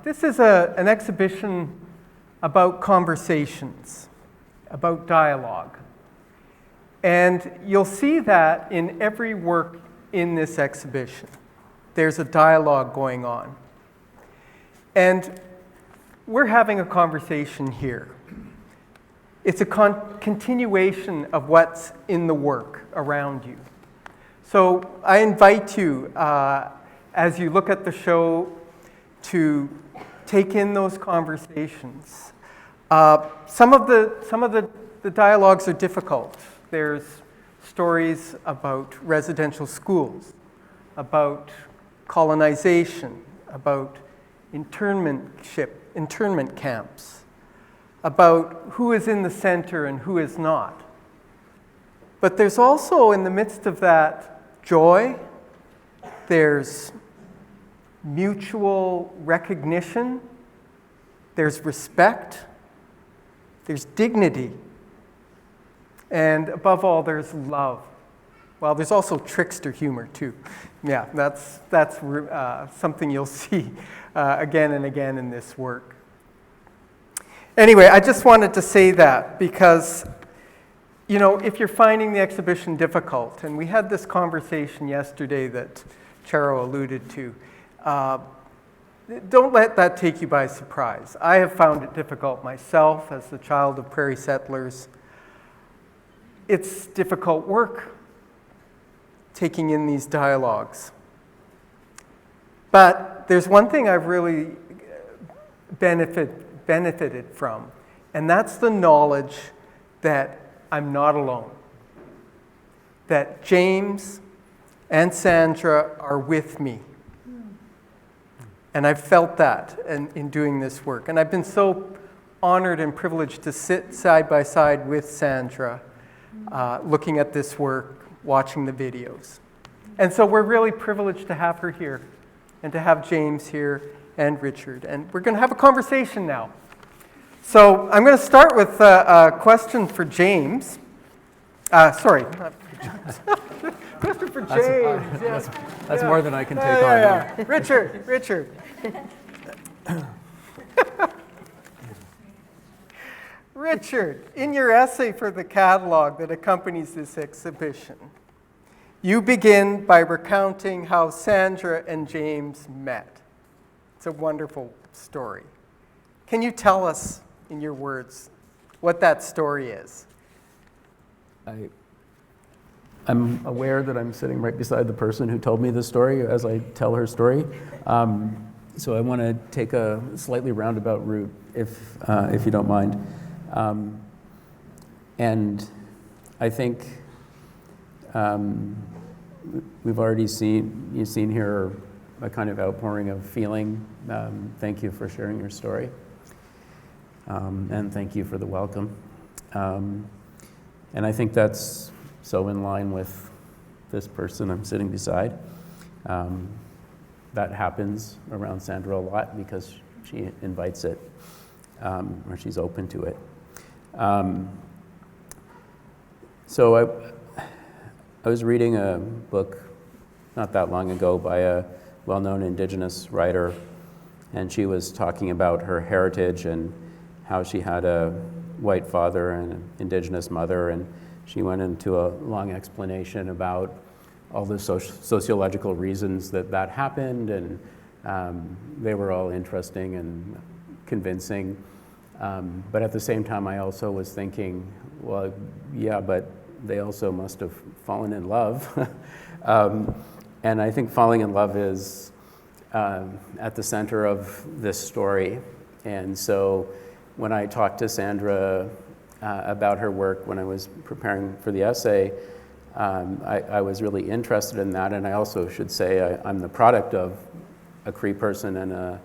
This is an exhibition about conversations, about dialogue. And you'll see that in every work in this exhibition. There's a dialogue going on. And we're having a conversation here. It's a continuation of what's in the work around you. So I invite you, as you look at the show, to take in those conversations. Some of the dialogues are difficult. There's stories about residential schools, about colonization, about internment camps, about who is in the center and who is not. But there's also, in the midst of that, joy. There's mutual recognition. There's respect. There's dignity. And above all, there's love. Well, there's also trickster humor, too. Yeah, that's something you'll see again and again in this work. Anyway, I just wanted to say that because, you know, if you're finding the exhibition difficult, and we had this conversation yesterday that Charo alluded to, don't let that take you by surprise. I have found it difficult myself as the child of prairie settlers. It's difficult work taking in these dialogues. But there's one thing I've really benefited from, and that's the knowledge that I'm not alone. That James and Sandra are with me. And I've felt that in doing this work. And I've been so honored and privileged to sit side by side with Sandra, looking at this work, watching the videos. And so we're really privileged to have her here, and to have James here, and Richard. And we're going to have a conversation now. So I'm going to start with a question for James. Sorry, not for James. Question for James. That's more than I can take on. Yeah. Richard. Richard, in your essay for the catalog that accompanies this exhibition, you begin by recounting how Sandra and James met. It's a wonderful story. Can you tell us, in your words, what that story is? I'm aware that I'm sitting right beside the person who told me the story as I tell her story. So I want to take a slightly roundabout route, if you don't mind. And I think we've already seen here a kind of outpouring of feeling. Thank you for sharing your story. And thank you for the welcome. And I think that's so in line with this person I'm sitting beside. That happens around Sandra a lot because she invites it, or she's open to it. So I was reading a book not that long ago by a well-known Indigenous writer, and she was talking about her heritage and how she had a white father and an Indigenous mother, and she went into a long explanation about all the sociological reasons that happened, and they were all interesting and convincing. But at the same time, I also was thinking, well, yeah, but they also must have fallen in love. And I think falling in love is at the center of this story. And so when I talked to Sandra about her work when I was preparing for the essay, I was really interested in that. And I also should say I'm the product of a Cree person and a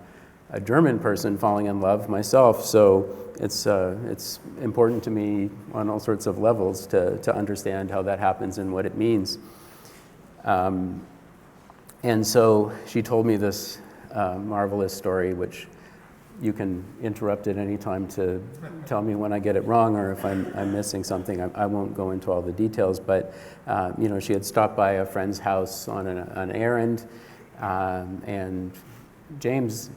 German person falling in love myself. So it's important to me on all sorts of levels to understand how that happens and what it means. And so she told me this marvelous story, which you can interrupt at any time to tell me when I get it wrong or if I'm missing something. I won't go into all the details, but she had stopped by a friend's house on an errand, and James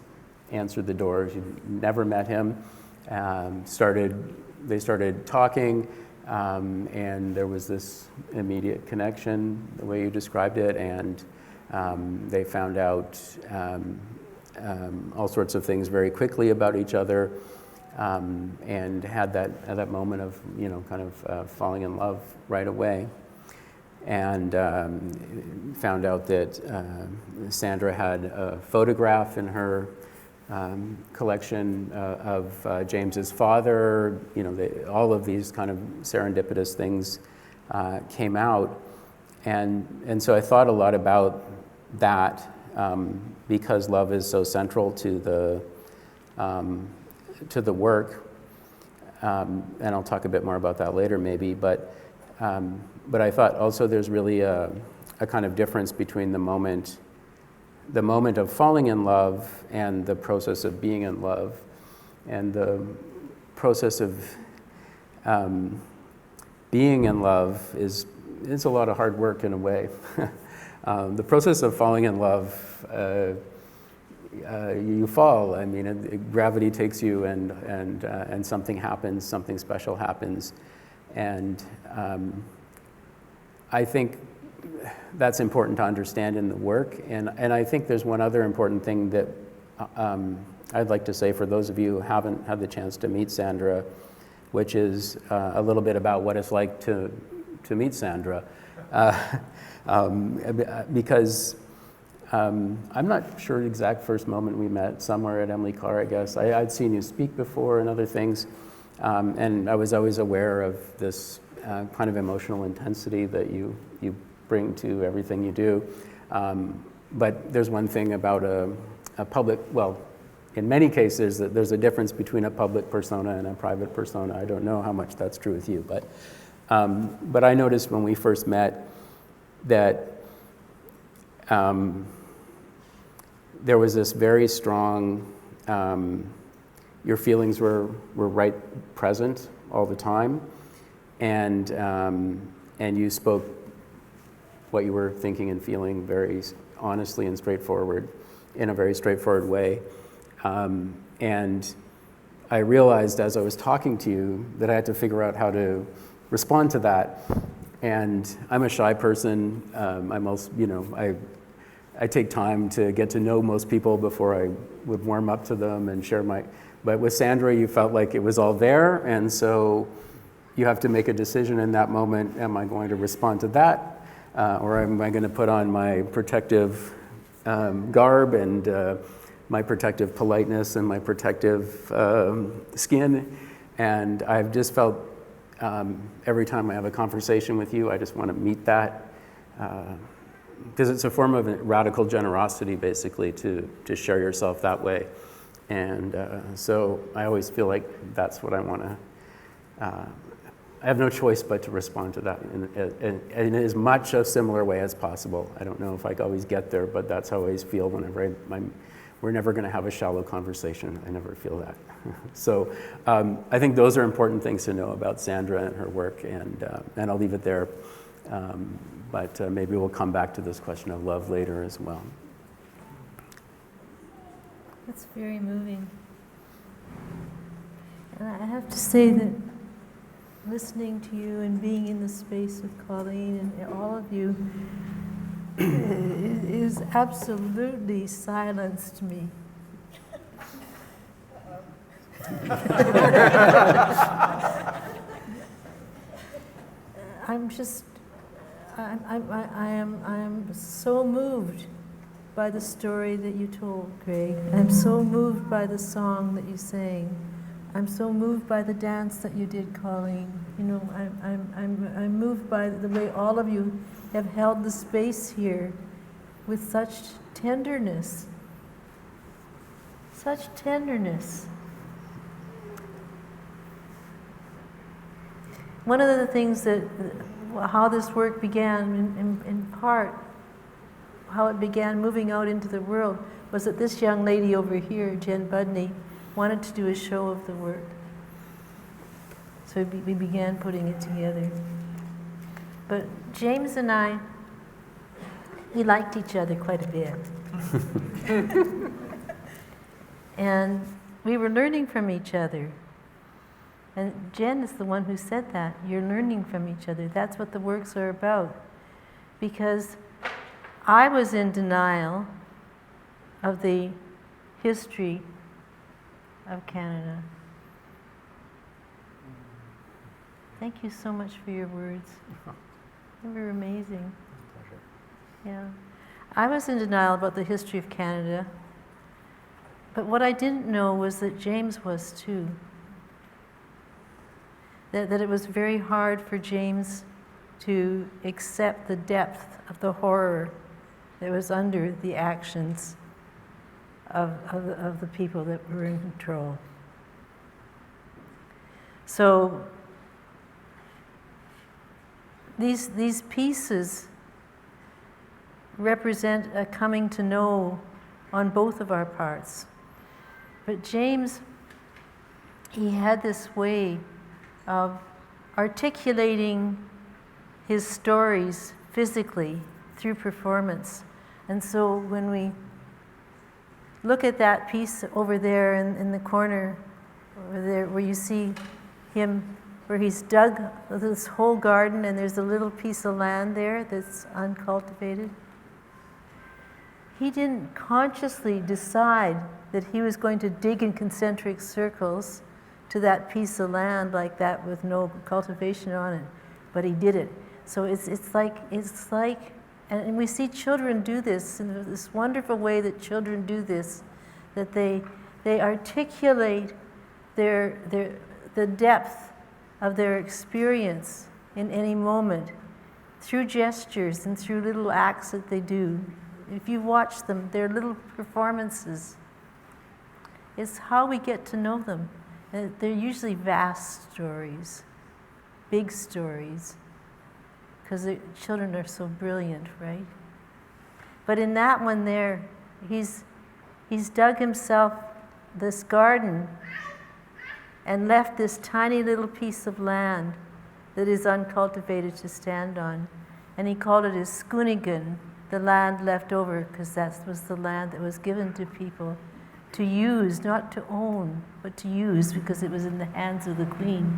answered the door. She'd never met him. They started talking, and there was this immediate connection, the way you described it, and they found out all sorts of things very quickly about each other, and had that moment of, kind of falling in love right away. And found out that Sandra had a photograph in her collection of James's father. All of these kind of serendipitous things came out, and so I thought a lot about that because love is so central to the work, and I'll talk a bit more about that later, maybe. But I thought also there's really a kind of difference between the moment of falling in love and the process of being in love, and the process of being in love is a lot of hard work in a way. The process of falling in love, you fall. I mean, gravity takes you, and something happens, something special happens, and I think that's important to understand in the work. And I think there's one other important thing that I'd like to say for those of you who haven't had the chance to meet Sandra, which is a little bit about what it's like to meet Sandra. Because I'm not sure the exact first moment we met, somewhere at Emily Carr, I guess. I'd seen you speak before and other things, and I was always aware of this kind of emotional intensity that you bring to everything you do. But there's one thing about a public, well, in many cases, there's a difference between a public persona and a private persona. I don't know how much that's true with you, but I noticed when we first met that there was this very strong, your feelings were right present all the time, and you spoke what you were thinking and feeling very honestly and straightforward, in a very straightforward way. And I realized as I was talking to you that I had to figure out how to respond to that. And I'm a shy person. I take time to get to know most people before I would warm up to them and share but with Sandra, you felt like it was all there, and so you have to make a decision in that moment. Am I going to respond to that? Or am I going to put on my protective garb and my protective politeness and my protective skin? And I've just felt every time I have a conversation with you, I just want to meet that. Because it's a form of radical generosity, basically, to share yourself that way. And so I always feel like that's what I want to... I have no choice but to respond to that in as much a similar way as possible. I don't know if I always get there, but that's how I always feel whenever we're never going to have a shallow conversation. I never feel that. So I think those are important things to know about Sandra and her work, and I'll leave it there. But maybe we'll come back to this question of love later as well. That's very moving. And I have to say that listening to you and being in the space with Colleen and all of you is absolutely silenced me. I am so moved by the story that you told, Greg. I'm so moved by the song that you sang. I'm so moved by the dance that you did, Colleen. I'm moved by the way all of you have held the space here with such tenderness. Such tenderness. One of the things how this work began, in part, how it began moving out into the world, was that this young lady over here, Jen Budney, wanted to do a show of the work. So we began putting it together. But James and I, we liked each other quite a bit. And we were learning from each other. And Jen is the one who said that. You're learning from each other. That's what the works are about. Because I was in denial of the history of Canada. Thank you so much for your words. They were amazing. Pleasure. Yeah. I was in denial about the history of Canada, but what I didn't know was that James was too. That it was very hard for James to accept the depth of the horror that was under the actions of the people that were in control. So these pieces represent a coming to know on both of our parts. But James, he had this way of articulating his stories physically through performance. And so when we look at that piece over there in the corner, over there where you see him, where he's dug this whole garden and there's a little piece of land there that's uncultivated. He didn't consciously decide that he was going to dig in concentric circles to that piece of land like that with no cultivation on it, but he did it. So it's like, and we see children do this in this wonderful way that children do this, that they articulate the depth of their experience in any moment through gestures and through little acts that they do. If you watch them, they're little performances. It's how we get to know them. And they're usually vast stories, big stories, because the children are so brilliant, right? But in that one there, he's dug himself this garden and left this tiny little piece of land that is uncultivated to stand on. And he called it his Skunigan, the land left over, because that was the land that was given to people to use, not to own, but to use, because it was in the hands of the queen.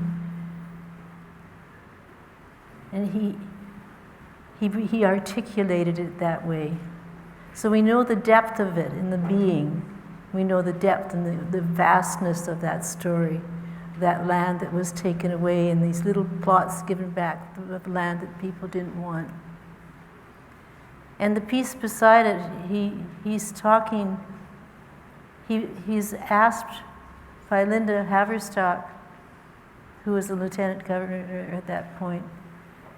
And he articulated it that way. So we know the depth of it in the being. We know the depth and the vastness of that story, that land that was taken away and these little plots given back of land that people didn't want. And the piece beside it, he's talking, he's asked by Linda Haverstock, who was the lieutenant governor at that point,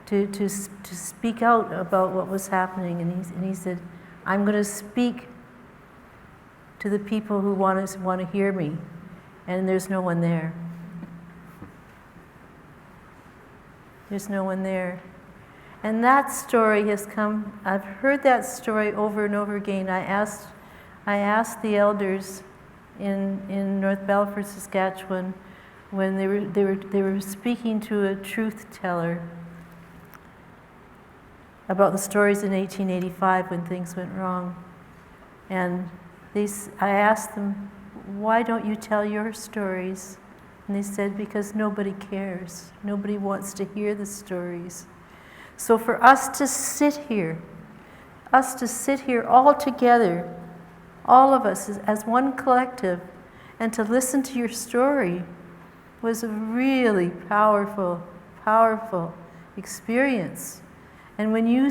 to speak out about what was happening. And he said, I'm going to speak to the people who want to hear me. And there's no one there. There's no one there. And that story has come, I've heard that story over and over again. I asked the elders in North Belfort, Saskatchewan, when they were speaking to a truth teller about the stories in 1885 when things went wrong. And I asked them, why don't you tell your stories? And they said, because nobody cares. Nobody wants to hear the stories. So for us to sit here all together, all of us as one collective, and to listen to your story was a really powerful, powerful experience. And when you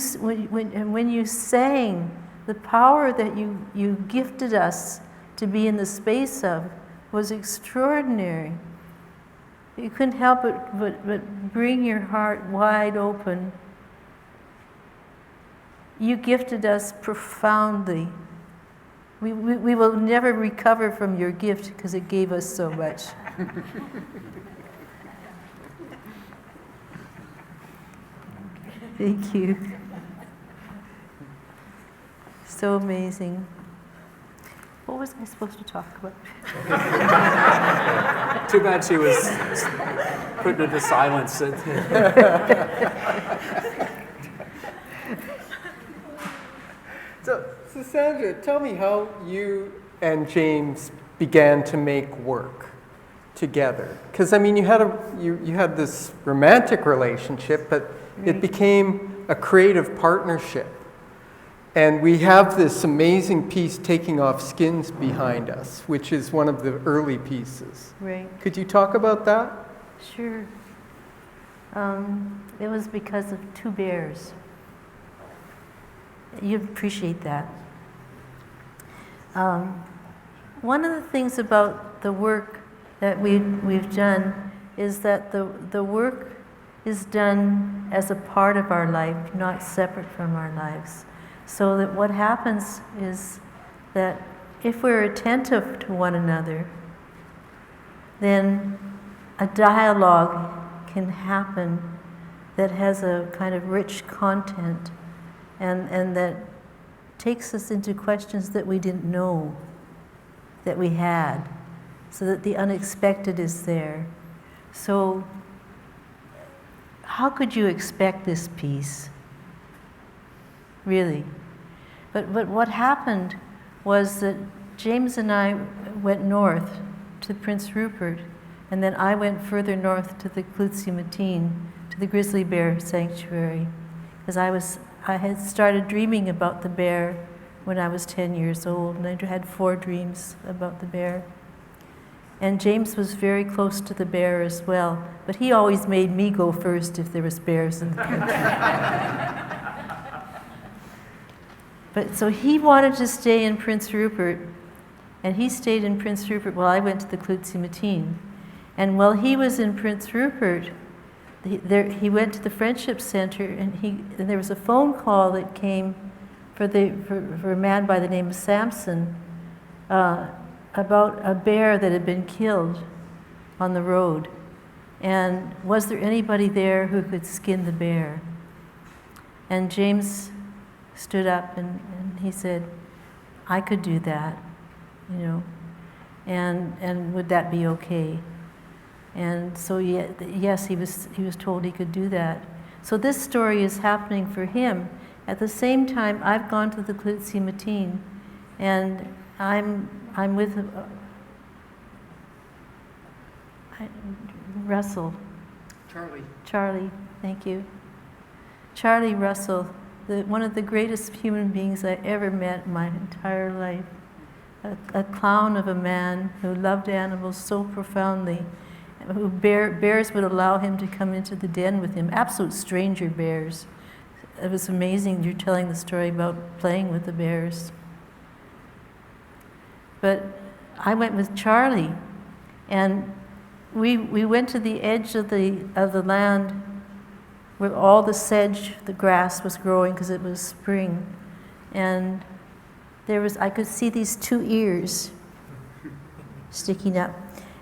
sang, the power that you gifted us to be in the space of was extraordinary. You couldn't help but bring your heart wide open. You gifted us profoundly. We will never recover from your gift because it gave us so much. Thank you. So amazing. What was I supposed to talk about? Too bad she was put into silence. So Sandra, tell me how you and James began to make work together? Because, I mean, you had this romantic relationship, but it became a creative partnership. And we have this amazing piece, Taking Off Skins, behind us, which is one of the early pieces. Right. Could you talk about that? Sure. It was because of two bears. You'd appreciate that. One of the things about the work that we've done is that the work is done as a part of our life, not separate from our lives. So that what happens is that if we're attentive to one another, then a dialogue can happen that has a kind of rich content and that takes us into questions that we didn't know that we had, so that the unexpected is there. So how could you expect this piece? Really? But what happened was that James and I went north to Prince Rupert, and then I went further north to the Ithin-eh-wuk, to the grizzly bear sanctuary, because I had started dreaming about the bear when I was 10 years old, and I had 4 dreams about the bear. And James was very close to the bear as well, but he always made me go first if there was bears in the country. But so he wanted to stay in Prince Rupert, and he stayed in Prince Rupert while I went to the Ithin-eh-wuk. And while he was in Prince Rupert, he went to the Friendship Center, and there was a phone call that came for a man by the name of Samson about a bear that had been killed on the road. And was there anybody there who could skin the bear? And James stood up and he said, I could do that, and would that be okay? And so yes, he was told he could do that. So this story is happening for him. At the same time, I've gone to the Ithin-eh-wuk, and I'm with Russell. Charlie, thank you. Charlie Russell, one of the greatest human beings I ever met in my entire life. A clown of a man who loved animals so profoundly, who bears would allow him to come into the den with him, absolute stranger bears. It was amazing you're telling the story about playing with the bears. But I went with Charlie, and we went to the edge of the land where all the sedge, the grass was growing because it was spring. And I could see these 2 ears sticking up.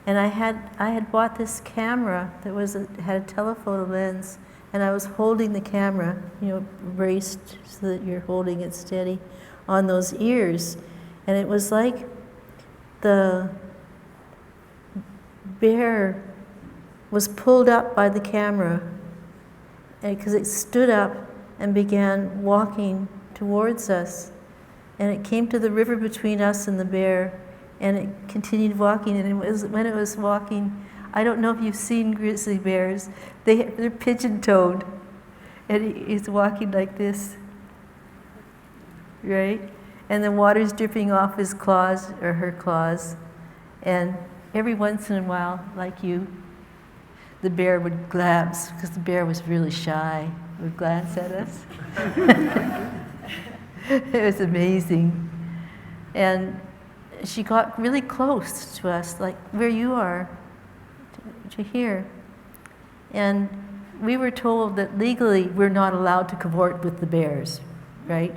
And I had bought this camera that had a telephoto lens, and I was holding the camera, braced so that you're holding it steady on those ears. And it was like the bear was pulled up by the camera, because it stood up and began walking towards us. And it came to the river between us and the bear, and it continued walking. And when it was walking, I don't know if you've seen grizzly bears, they're pigeon-toed. And he's walking like this, right? And the water's dripping off his claws, or her claws. And every once in a while, like you, the bear would glance, because the bear was really shy, would glance at us. It was amazing. And she got really close to us, like where you are, to here. And we were told that legally we're not allowed to cavort with the bears, right?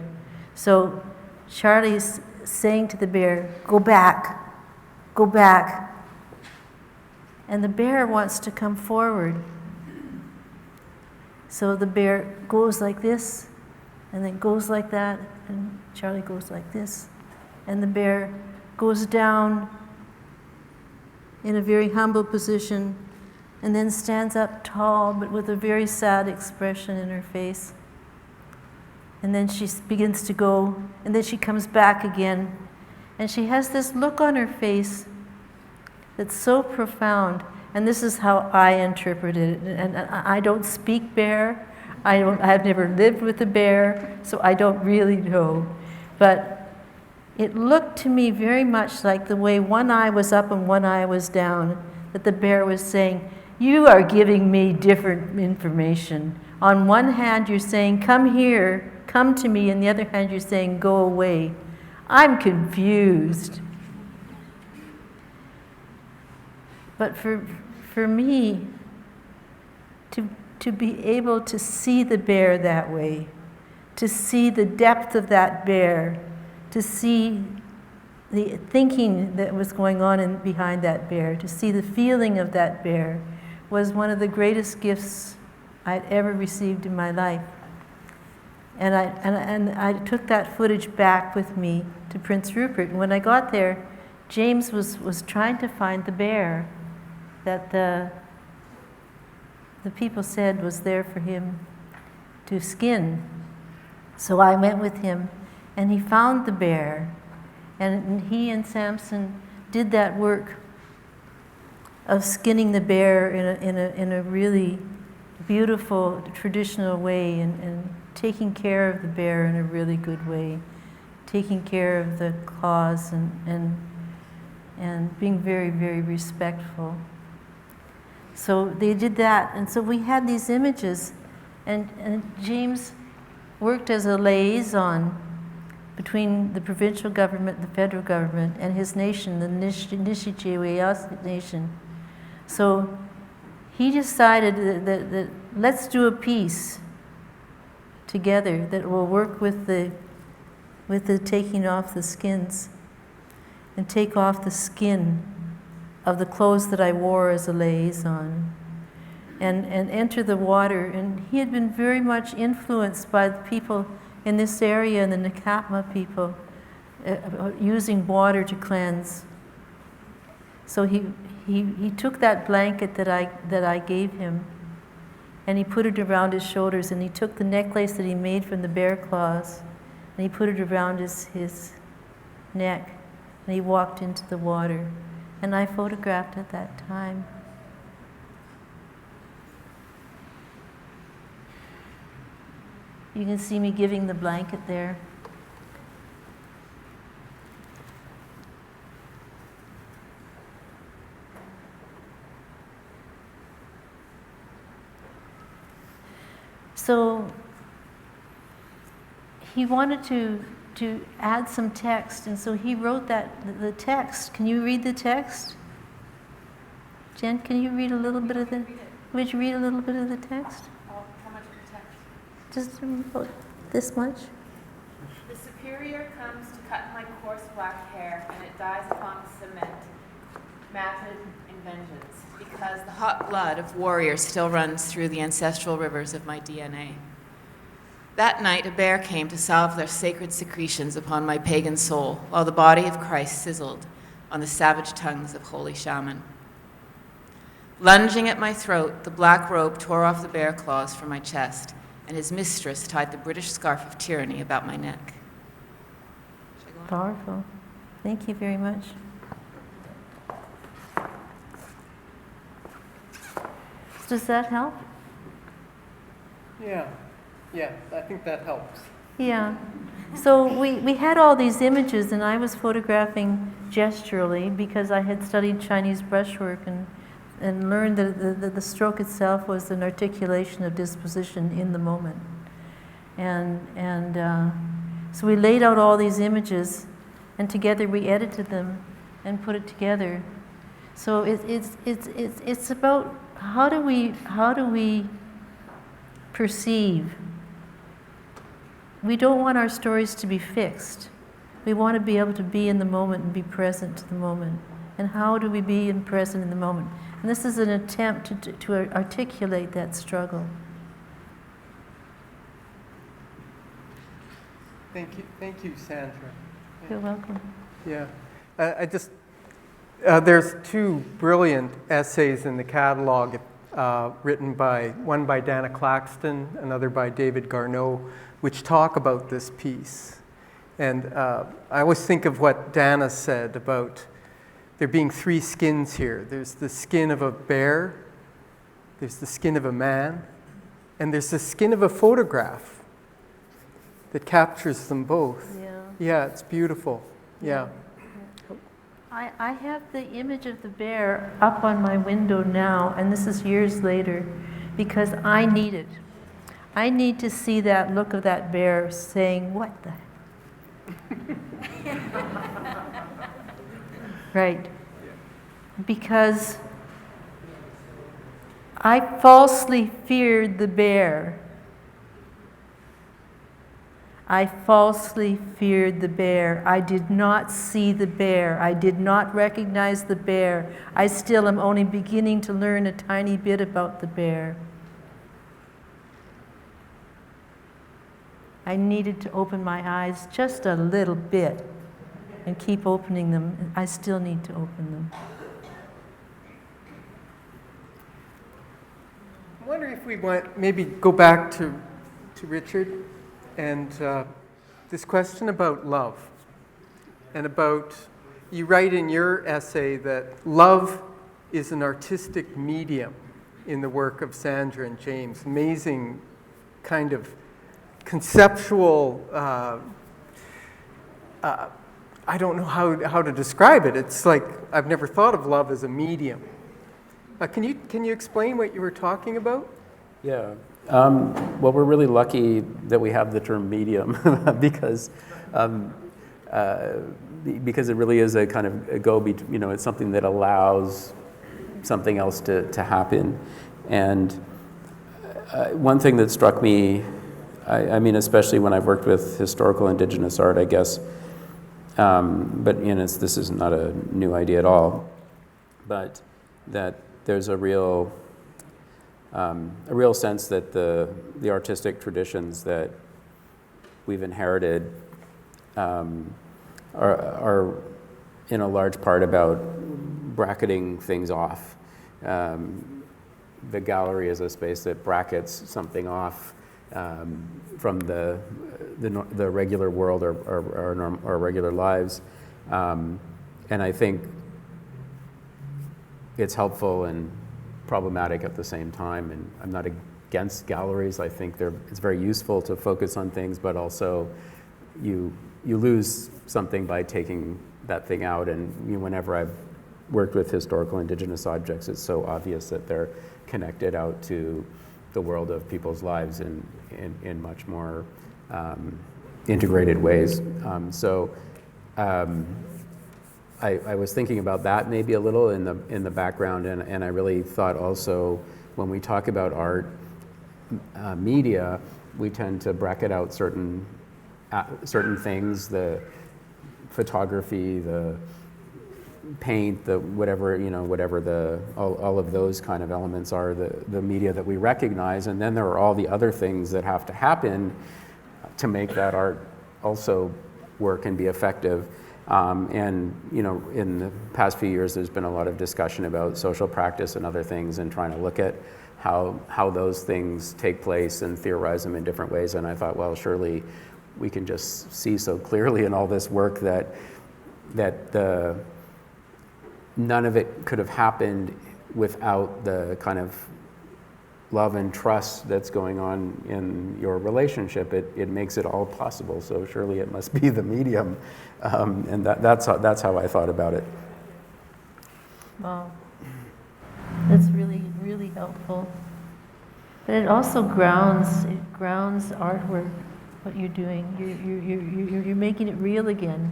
So Charlie's saying to the bear, go back, go back. And the bear wants to come forward. So the bear goes like this, and then goes like that, and Charlie goes like this. And the bear goes down in a very humble position, and then stands up tall, but with a very sad expression in her face. And then she begins to go, and then she comes back again. And she has this look on her face that's so profound. And this is how I interpret it. And I don't speak bear. I've never lived with a bear, so I don't really know. But it looked to me very much like the way one eye was up and one eye was down, that the bear was saying, you are giving me different information. On one hand, you're saying, come here, come to me, and the other hand, you're saying, go away. I'm confused. But for me, to be able to see the bear that way, to see the depth of that bear, to see the thinking that was going on behind that bear, to see the feeling of that bear, was one of the greatest gifts I'd ever received in my life. And I took that footage back with me to Prince Rupert. And when I got there, James was trying to find the bear that the people said was there for him to skin. So I went with him, and he found the bear, and he and Samson did that work of skinning the bear in a really beautiful traditional way, and taking care of the bear in a really good way, taking care of the claws and being very, very respectful. So they did that, and so we had these images, and James worked as a liaison between the provincial government, the federal government, and his nation, the Nishichiwe nation. So he decided that let's do a piece together that will work with the taking off the skins, and take off the skin of the clothes that I wore as a liaison, and enter the water. And he had been very much influenced by the people in this area, and the Nakatma people, using water to cleanse. So he took that blanket that I gave him, and he put it around his shoulders, and he took the necklace that he made from the bear claws, and he put it around his neck, and he walked into the water. And I photographed at that time. You can see me giving the blanket there. So he wanted to add some text, and so he wrote the text. Can you read the text? Jen, can you read a little bit of the? Would you read a little bit of the text? How much of the text? Just about this much. The superior comes to cut my coarse black hair, and it dies upon the cement, matted in vengeance, because the hot blood of warriors still runs through the ancestral rivers of my DNA. That night, a bear came to salve their sacred secretions upon my pagan soul, while the body of Christ sizzled on the savage tongues of holy shaman. Lunging at my throat, the black robe tore off the bear claws from my chest, and his mistress tied the British scarf of tyranny about my neck. Powerful. Thank you very much. Does that help? Yeah, I think that helps. Yeah. So we had all these images, and I was photographing gesturally because I had studied Chinese brushwork and learned that the stroke itself was an articulation of disposition in the moment. And so we laid out all these images, and together we edited them and put it together. So it's about how do we perceive. We don't want our stories to be fixed. We want to be able to be in the moment and be present to the moment. And how do we be present in the moment? And this is an attempt to articulate that struggle. Thank you, Sandra. You're welcome. Yeah, there's two brilliant essays in the catalog, written one by Dana Claxton, another by David Garneau, which talk about this piece. And I always think of what Dana said about there being three skins here. There's the skin of a bear, there's the skin of a man, and there's the skin of a photograph that captures them both. Yeah. Yeah, it's beautiful. Yeah. I have the image of the bear up on my window now, and this is years later, because I need it. I need to see that look of that bear saying, "What the?" Right. Because I falsely feared the bear. I falsely feared the bear. I did not see the bear. I did not recognize the bear. I still am only beginning to learn a tiny bit about the bear. I needed to open my eyes just a little bit and keep opening them. I still need to open them. I wonder if we want maybe go back to Richard and this question about love and about, you write in your essay that love is an artistic medium in the work of Sandra and James. Amazing kind of conceptual, I don't know how to describe it. It's like I've never thought of love as a medium. Can you explain what you were talking about? Yeah. Well, we're really lucky that we have the term medium because it really is a kind of a go-between, it's something that allows something else to happen. And one thing that struck me, I mean, especially when I've worked with historical indigenous art, I guess, but this is not a new idea at all, but that there's a real sense that the artistic traditions that we've inherited are in a large part about bracketing things off. The gallery is a space that brackets something off from the regular world or our regular lives, and I think it's helpful and problematic at the same time. And I'm not against galleries. I think it's very useful to focus on things, but also you lose something by taking that thing out. And whenever I've worked with historical indigenous objects, it's so obvious that they're connected out to the world of people's lives in much more integrated ways. I was thinking about that maybe a little in the background, and I really thought also when we talk about art media, we tend to bracket out certain things, the photography, the paint, the whatever all of those kind of elements are the media that we recognize, and then there are all the other things that have to happen to make that art also work and be effective. In the past few years, there's been a lot of discussion about social practice and other things, and trying to look at how those things take place and theorize them in different ways. And I thought, well, surely we can just see so clearly in all this work that none of it could have happened without the kind of love and trust that's going on in your relationship. It makes it all possible. So surely it must be the medium, and that's how I thought about it. Wow, that's really, really helpful. But it also grounds artwork. What you're doing, you're making it real again.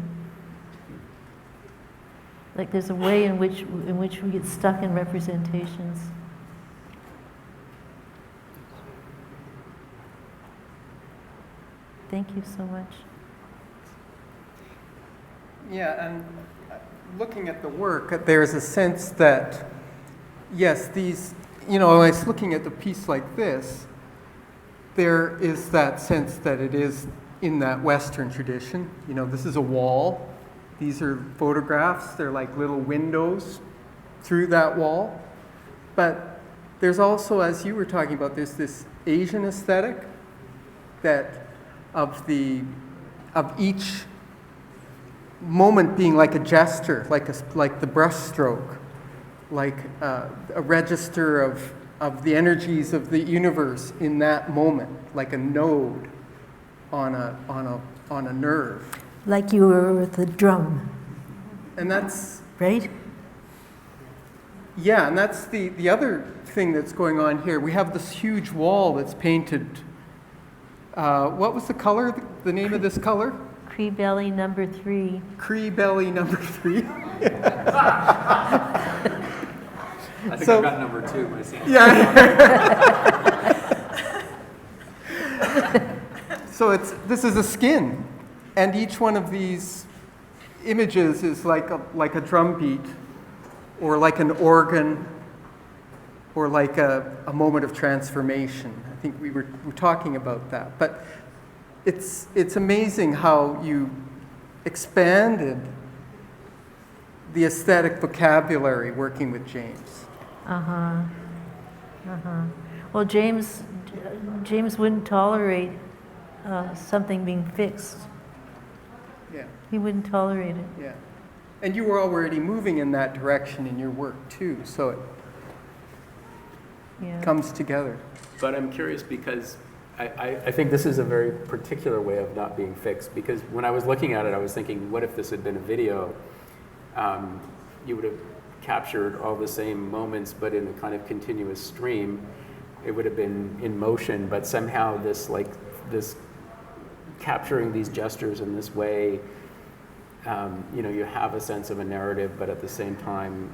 Like there's a way in which we get stuck in representations. Thank you so much. Yeah, and looking at the work, there's a sense that, yes, these, when I was looking at the piece like this, there is that sense that it is in that Western tradition. This is a wall. These are photographs. They're like little windows through that wall. But there's also, as you were talking about, there's this Asian aesthetic that of each moment being like a gesture, like the brushstroke, like a register of the energies of the universe in that moment, like a node on a nerve. Like you were with the drum, And that's, right? yeah, and that's the other thing that's going on here. We have this huge wall that's painted. What was the color, the name of this color? Cree belly number 3. Cree belly number 3. I think So- I've got number 2 myself. Yeah. So this is a skin, and each one of these images is like a drum beat, or like an organ, or like a moment of transformation. I think we're talking about that. But it's amazing how you expanded the aesthetic vocabulary working with James. Well, James wouldn't tolerate something being fixed. Yeah, He wouldn't tolerate it. yeah. And you were already moving in that direction in your work too, so it Yeah. comes together. But I'm curious because I think this is a very particular way of not being fixed, because when I was looking at it, I was thinking, what if this had been a video? You would have captured all the same moments, but in a kind of continuous stream. It would have been in motion, but somehow this capturing these gestures in this way, you have a sense of a narrative, but at the same time,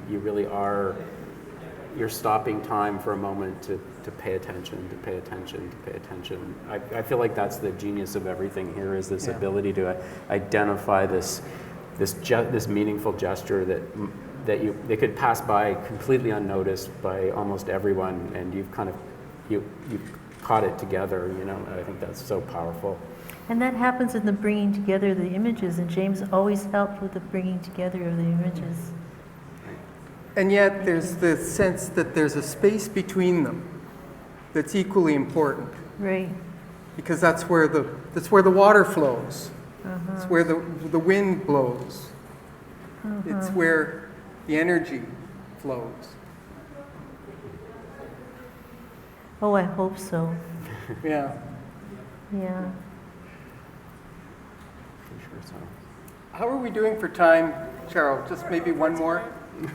you're stopping time for a moment to pay attention, to pay attention, to pay attention. I feel like that's the genius of everything here, is this ability to identify this meaningful gesture that they could pass by completely unnoticed by almost everyone, and you've caught it together. I think that's so powerful. And that happens in the bringing together of the images, and James always helped with the bringing together of the images. And yet there's the sense that there's a space between them that's equally important, Right. because that's where the water flows. It's where the wind blows. It's where the energy flows. Oh, I hope so. Yeah. Yeah. For sure, so. How are we doing for time, Cheryl? Just maybe one more?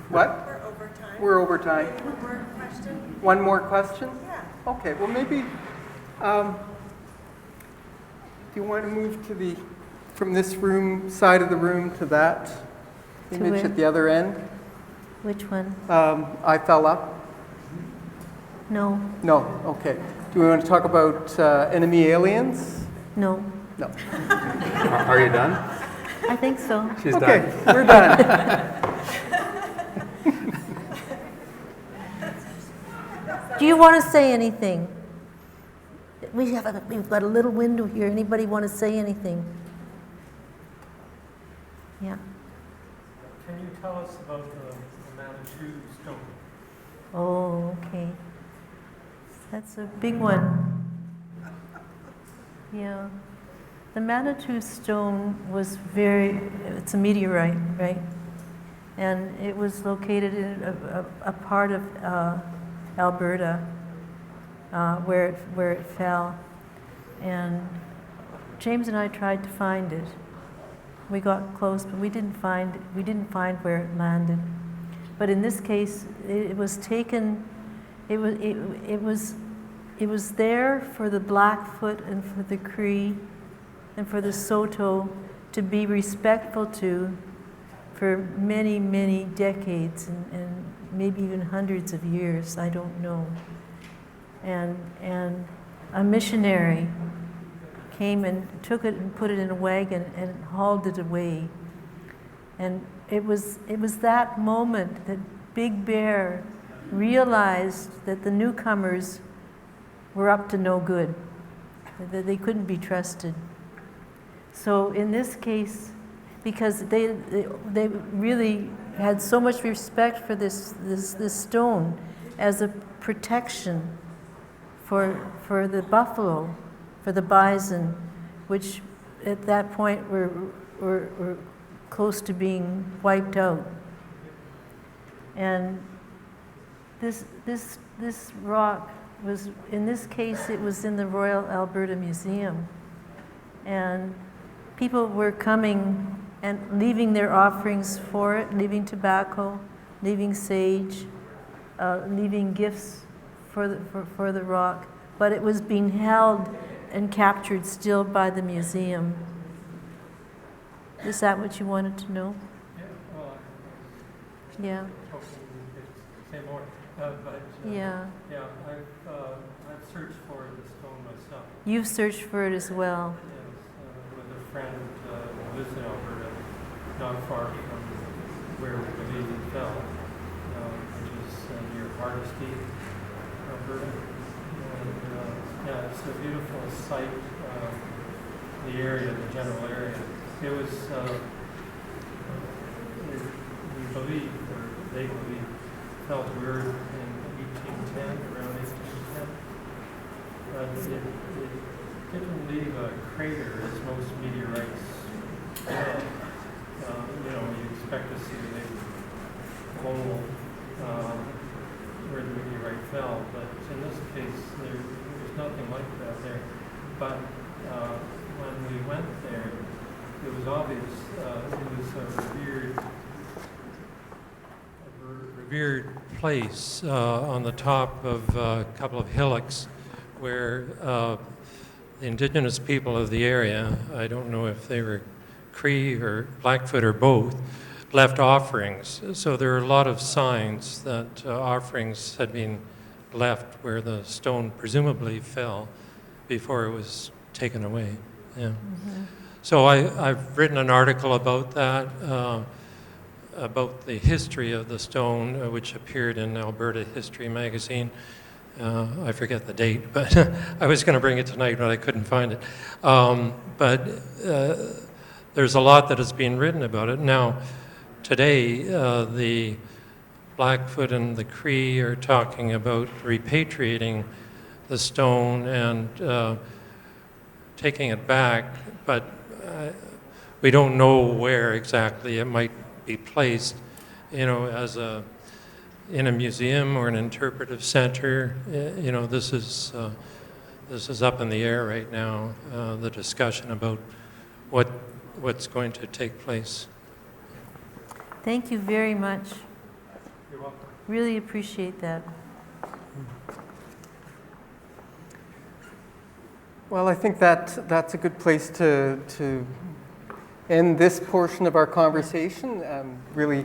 What? We're over time. We're over time. One more question? One more question? Yeah. Okay, well maybe, do you want to move from this side of the room to that image where? at the other end? Which one? I fell up? No. No, okay. Do we want to talk about enemy aliens? No. No. Are you done? I think so. She's Okay, done. we're done. Do you want to say anything? We've got a little window here. Anybody want to say anything? Yeah. Can you tell us about the Manitou stone? Oh, okay. That's a big one. Yeah. The Manitou stone was it's a meteorite, right? And it was located in a part of Alberta where it fell. And James and I tried to find it. We got close, but we didn't find where it landed. But in this case, it was taken. It was there for the Blackfoot and for the Cree and for the Saulteaux to be respectful to for many, many decades and maybe even hundreds of years. I don't know. And a missionary came and took it and put it in a wagon and hauled it away. And it was that moment that Big Bear realized that the newcomers were up to no good, that they couldn't be trusted. So in this case, because they really had so much respect for this stone as a protection for the buffalo, for the bison, which at that point were close to being wiped out. And this rock was, in this case, it was in the Royal Alberta Museum. And people were coming and leaving their offerings for it, leaving tobacco, leaving sage, leaving gifts for the rock. But it was being held and captured still by the museum. Is that what you wanted to know? Yeah, well, Yeah. hoping we could say more. Yeah. Yeah, I've searched for the stone myself. You've searched for it as well. Yes, with a friend who lives in Alberta, not far from where we believe it fell, which is near Hardisty, Alberta. And yeah, it's a beautiful site, the area, the general area. It was, we believe, or they believe, fell to earth in 1810, around 1810. But it didn't leave a crater as most meteorites do. You expect to see a big hole where the meteorite fell, but in this case, there was nothing like that there. But when we went there, it was obvious it was a revered place on the top of a couple of hillocks where the indigenous people of the area, I don't know if they were Cree or Blackfoot or both, left offerings. So there are a lot of signs that offerings had been left where the stone presumably fell before it was taken away. Yeah. Mm-hmm. So I've written an article about that, about the history of the stone, which appeared in Alberta History magazine. I forget the date, but I was going to bring it tonight, but I couldn't find it. But there's a lot that has been written about it. Now, today, the Blackfoot and the Cree are talking about repatriating the stone and taking it back, but we don't know where exactly it might be placed, as in a museum or an interpretive center. This is up in the air right now, the discussion about what's going to take place. Thank you very much. You're welcome. Really appreciate that. Well, I think that's a good place to end this portion of our conversation. Really,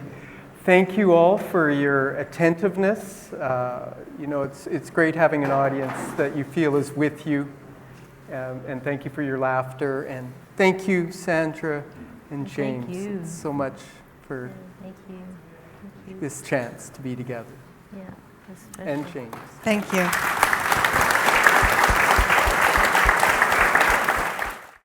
thank you all for your attentiveness. It's great having an audience that you feel is with you. And thank you for your laughter. And thank you, Sandra and James, Thank you. so much for Thank you. Thank you. this chance to be together. Yeah, And especially. James. Thank you.